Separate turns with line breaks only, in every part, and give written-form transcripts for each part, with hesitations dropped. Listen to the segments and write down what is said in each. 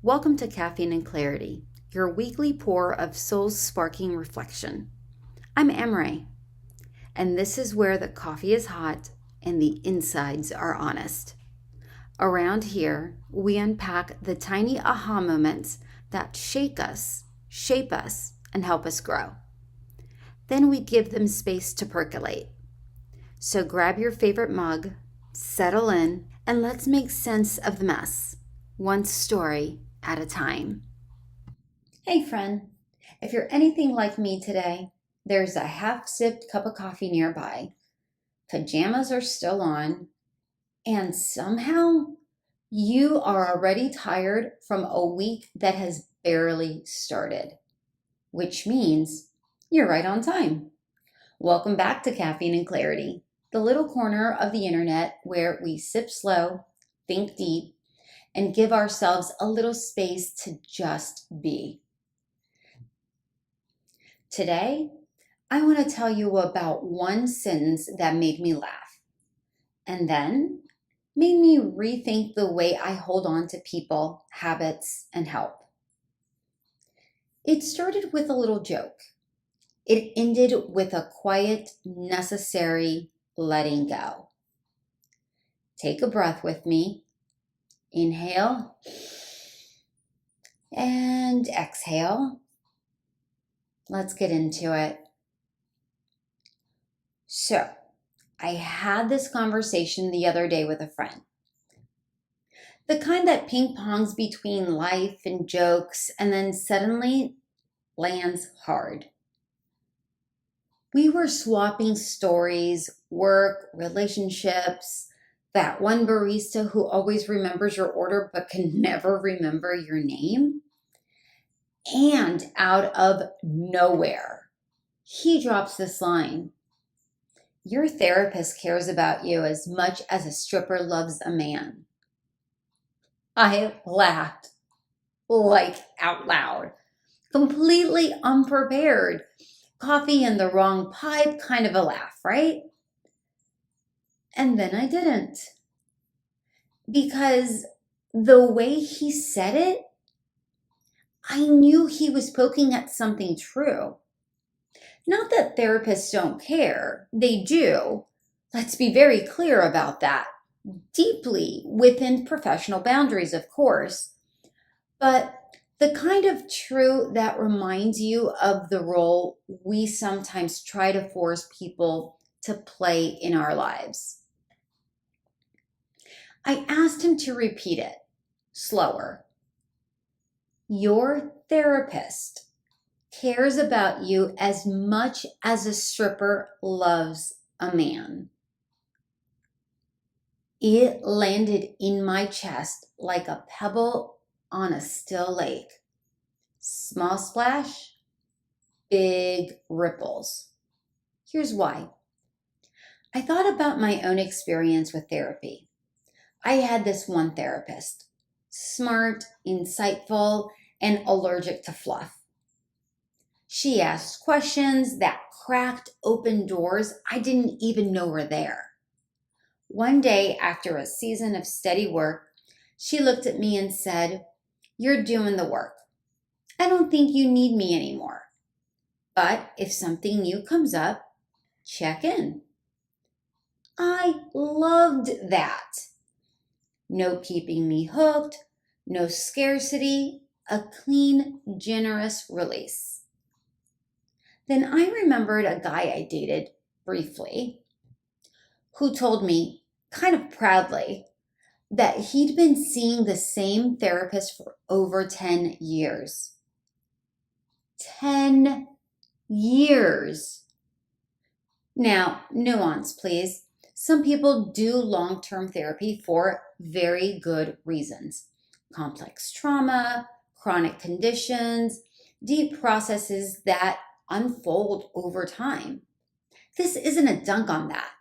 Welcome to Caffeine and Clarity, your weekly pour of soul-sparking reflection. I'm Emre, and this is where the coffee is hot and the insides are honest. Around here, we unpack the tiny aha moments that shake us, shape us, and help us grow. Then we give them space to percolate. So grab your favorite mug, settle in, and let's make sense of the mess, one story at a time. Hey friend, if you're anything like me today, there's a half-sipped cup of coffee nearby, pajamas are still on, and somehow you are already tired from a week that has barely started, which means you're right on time. Welcome back to Caffeine and Clarity, the little corner of the internet where we sip slow, think deep, and give ourselves a little space to just be. Today, I want to tell you about one sentence that made me laugh and then made me rethink the way I hold on to people, habits, and help. It started with a little joke. It ended with a quiet, necessary letting go. Take a breath with me. Inhale and exhale. Let's get into it. So, I had this conversation the other day with a friend. The kind that ping-pongs between life and jokes and then suddenly lands hard. We were swapping stories, work, relationships, that one barista who always remembers your order but can never remember your name. And out of nowhere, he drops this line. Your therapist cares about you as much as a stripper loves a man. I laughed, like out loud, completely unprepared. Coffee in the wrong pipe kind of a laugh, right? And then I didn't. Because the way he said it, I knew he was poking at something true. Not that therapists don't care, they do. Let's be very clear about that. Deeply within professional boundaries, of course. But the kind of true that reminds you of the role we sometimes try to force people to play in our lives. I asked him to repeat it, slower. Your therapist cares about you as much as a stripper loves a man. It landed in my chest like a pebble on a still lake. Small splash, big ripples. Here's why. I thought about my own experience with therapy. I had this one therapist, smart, insightful, and allergic to fluff. She asked questions that cracked open doors I didn't even know were there. One day, after a season of steady work, she looked at me and said, "You're doing the work. I don't think you need me anymore. But if something new comes up, check in." I loved that. No keeping me hooked, no scarcity, a clean, generous release. Then I remembered a guy I dated briefly who told me, kind of proudly, that he'd been seeing the same therapist for over 10 years. 10 years. Now, nuance, please. Some people do long-term therapy for very good reasons. Complex trauma, chronic conditions, deep processes that unfold over time. This isn't a dunk on that.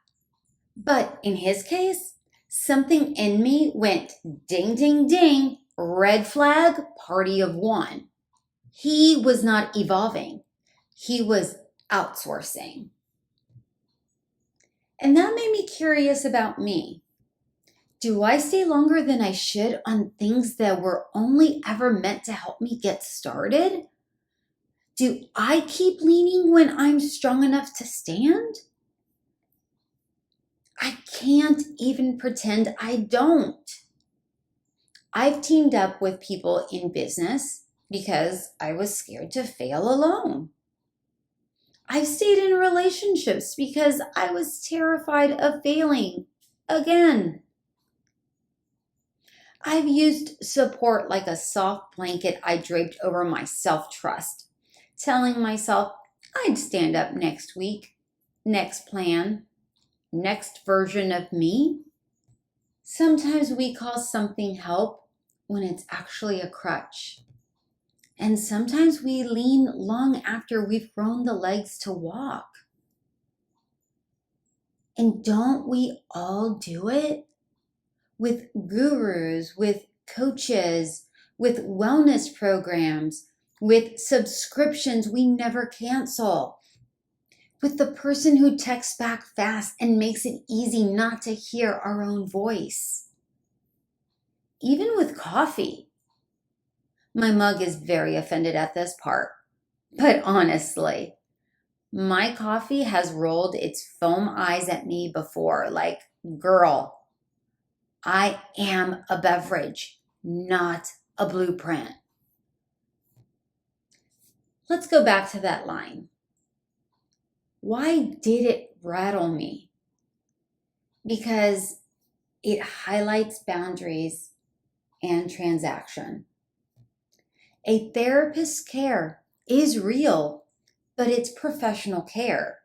But in his case, something in me went ding, ding, ding, red flag, party of one. He was not evolving. He was outsourcing. And that made me curious about me. Do I stay longer than I should on things that were only ever meant to help me get started? Do I keep leaning when I'm strong enough to stand? I can't even pretend I don't. I've teamed up with people in business because I was scared to fail alone. I've stayed in relationships because I was terrified of failing again. I've used support like a soft blanket I draped over my self-trust, telling myself I'd stand up next week, next plan, next version of me. Sometimes we call something help when it's actually a crutch. And sometimes we lean long after we've grown the legs to walk. And don't we all do it? With gurus, with coaches, with wellness programs, with subscriptions we never cancel, with the person who texts back fast and makes it easy not to hear our own voice. Even with coffee. My mug is very offended at this part, but honestly, my coffee has rolled its foam eyes at me before, like, girl, I am a beverage, not a blueprint. Let's go back to that line. Why did it rattle me? Because it highlights boundaries and transaction. A therapist's care is real, but it's professional care,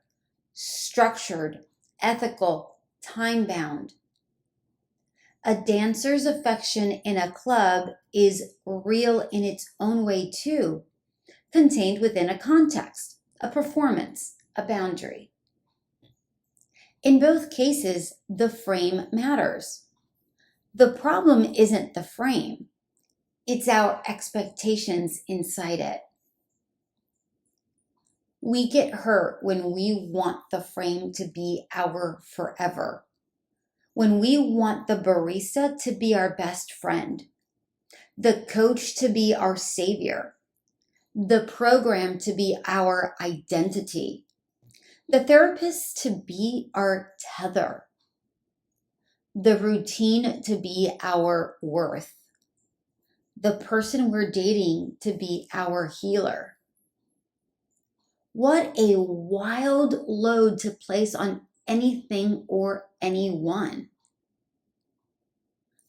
structured, ethical, time-bound. A dancer's affection in a club is real in its own way too, contained within a context, a performance, a boundary. In both cases, the frame matters. The problem isn't the frame. It's our expectations inside it. We get hurt when we want the frame to be our forever. When we want the barista to be our best friend, the coach to be our savior, the program to be our identity, the therapist to be our tether, the routine to be our worth, the person we're dating to be our healer. What a wild load to place on anything or anyone.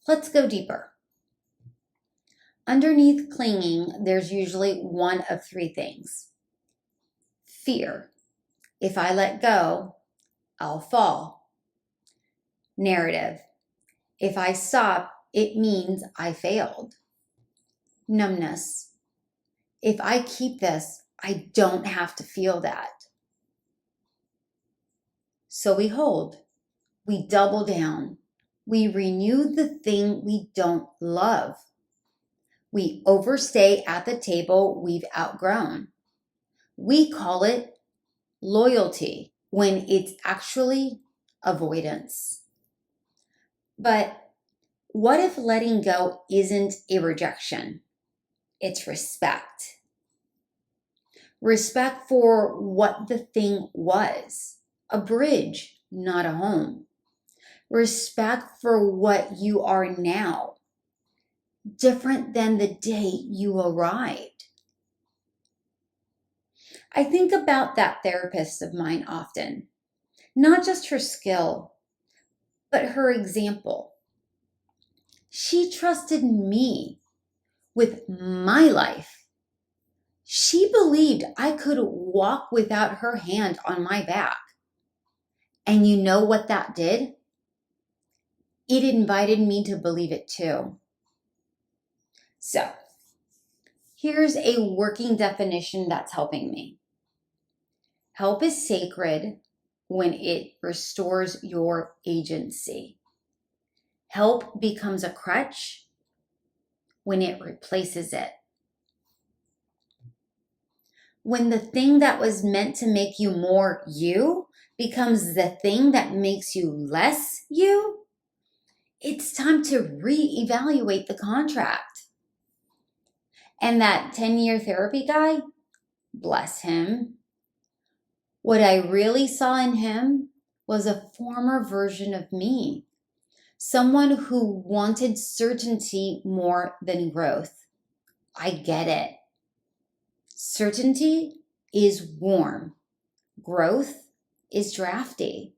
Let's go deeper. Underneath clinging, there's usually one of three things. Fear. If I let go, I'll fall. Narrative. If I stop, it means I failed. Numbness. If I keep this, I don't have to feel that. So we hold. We double down. We renew the thing we don't love. We overstay at the table we've outgrown. We call it loyalty when it's actually avoidance. But what if letting go isn't a rejection? It's respect. Respect for what the thing was, a bridge, not a home. Respect for what you are now, different than the day you arrived. I think about that therapist of mine often, not just her skill, but her example. She trusted me with my life. She believed I could walk without her hand on my back. And you know what that did? It invited me to believe it too. So, here's a working definition that's helping me. Help is sacred when it restores your agency. Help becomes a crutch when it replaces it. When the thing that was meant to make you more you becomes the thing that makes you less you, it's time to reevaluate the contract. And that 10-year therapy guy, bless him, what I really saw in him was a former version of me, someone who wanted certainty more than growth. I get it. Certainty is warm. Growth is drafty.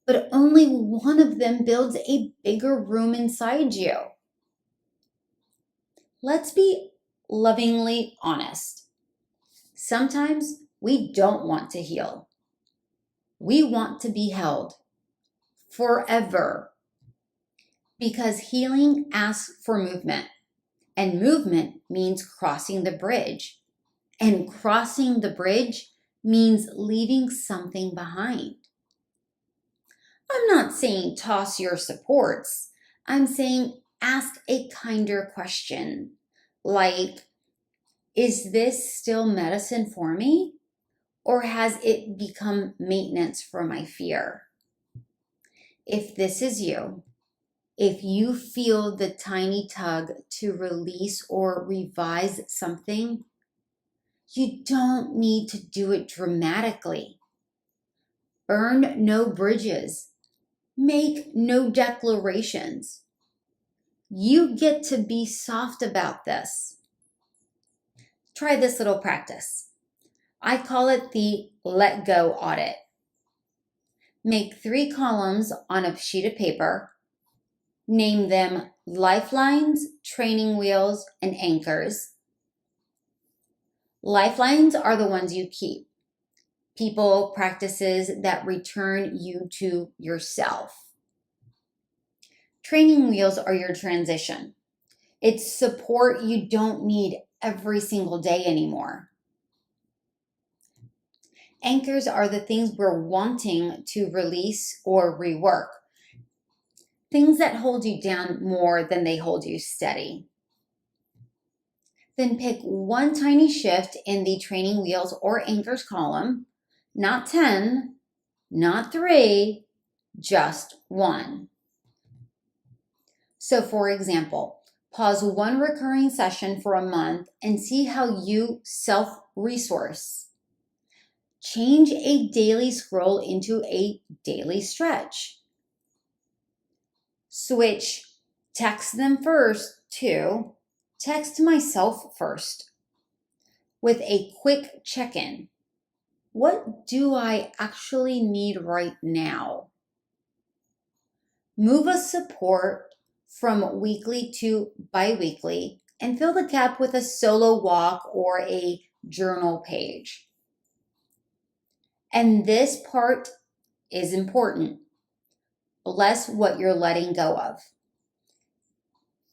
But only one of them builds a bigger room inside you. Let's be lovingly honest. Sometimes we don't want to heal. We want to be held forever, because healing asks for movement, and movement means crossing the bridge, and crossing the bridge means leaving something behind. I'm not saying toss your supports. I'm saying ask a kinder question, like, is this still medicine for me, or has it become maintenance for my fear? If this is you, if you feel the tiny tug to release or revise something, you don't need to do it dramatically. Burn no bridges. Make no declarations. You get to be soft about this. Try this little practice. I call it the let go audit. Make 3 columns on a sheet of paper. Name them lifelines, training wheels, and anchors. Lifelines are the ones you keep. People, practices that return you to yourself. Training wheels are your transition. It's support you don't need every single day anymore. Anchors are the things we're wanting to release or rework. Things that hold you down more than they hold you steady. Then pick one tiny shift in the training wheels or anchors column. Not 10, not 3, just 1. So for example, pause one recurring session for a month and see how you self-resource. Change a daily scroll into a daily stretch. Switch text them first to text myself first with a quick check-in. What do I actually need right now? Move a support from weekly to bi-weekly and fill the gap with a solo walk or a journal page. And this part is important. Bless what you're letting go of.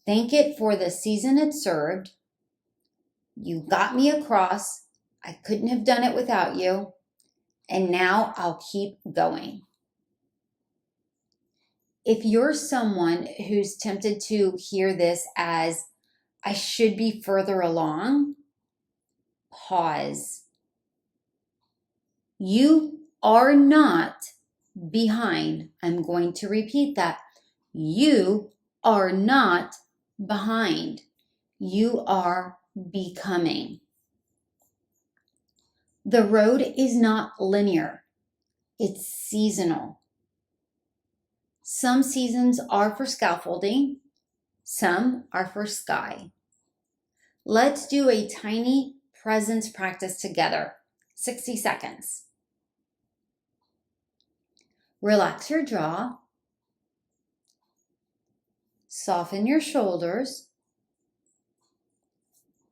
Thank it for the season it served. You got me across. I couldn't have done it without you. And now I'll keep going. If you're someone who's tempted to hear this as, I should be further along, pause. You are not behind. I'm going to repeat that. You are not behind. You are becoming. The road is not linear. It's seasonal. Some seasons are for scaffolding. Some are for sky. Let's do a tiny presence practice together. 60 seconds. Relax your jaw. Soften your shoulders.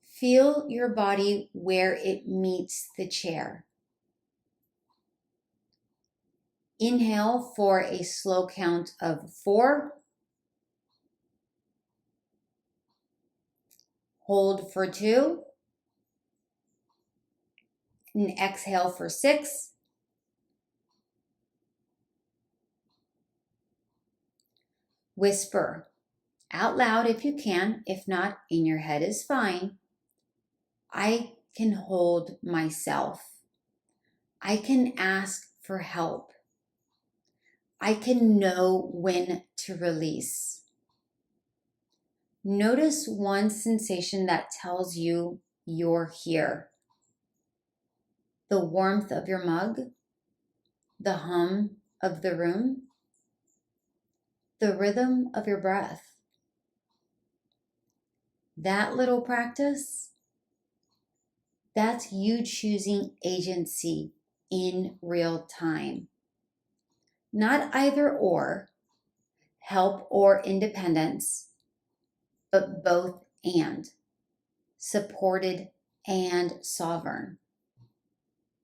Feel your body where it meets the chair. Inhale for a slow count of 4. Hold for 2. And exhale for 6. Whisper out loud if you can. If not, in your head is fine. I can hold myself. I can ask for help. I can know when to release. Notice one sensation that tells you you're here. The warmth of your mug, the hum of the room, the rhythm of your breath. That little practice, that's you choosing agency in real time. Not either or, help or independence, but both and, supported and sovereign.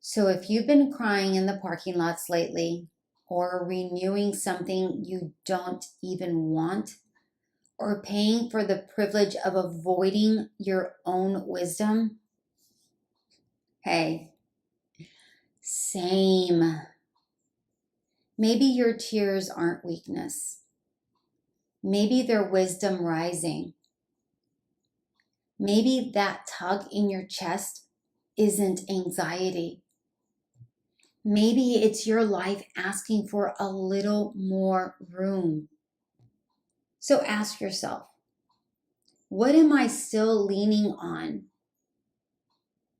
So if you've been crying in the parking lots lately, or renewing something you don't even want, or paying for the privilege of avoiding your own wisdom, hey, same. Maybe your tears aren't weakness. Maybe they're wisdom rising. Maybe that tug in your chest isn't anxiety. Maybe it's your life asking for a little more room. So ask yourself, what am I still leaning on?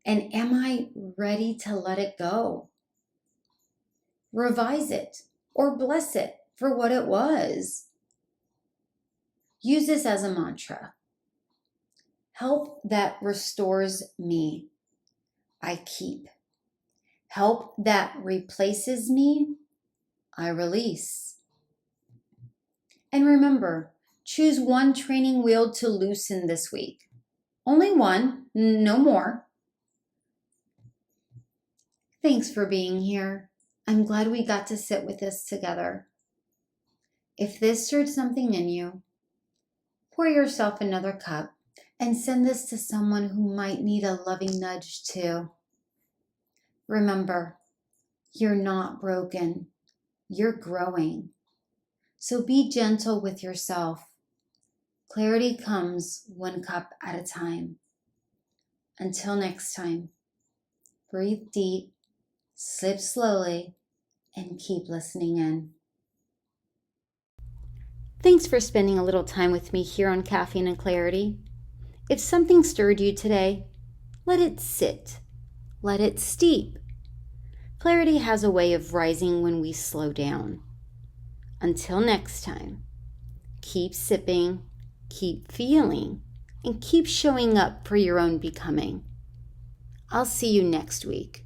And am I ready to let it go? Revise it or bless it for what it was. Use this as a mantra. Help that restores me, I keep. Help that replaces me, I release. And remember, choose one training wheel to loosen this week. Only one, no more. Thanks for being here. I'm glad we got to sit with this together. If this stirred something in you, pour yourself another cup and send this to someone who might need a loving nudge too. Remember, you're not broken. You're growing. So be gentle with yourself. Clarity comes one cup at a time. Until next time, breathe deep, sip slowly, and keep listening in. Thanks for spending a little time with me here on Caffeine and Clarity. If something stirred you today, let it sit. Let it steep. Clarity has a way of rising when we slow down. Until next time, keep sipping, keep feeling, and keep showing up for your own becoming. I'll see you next week.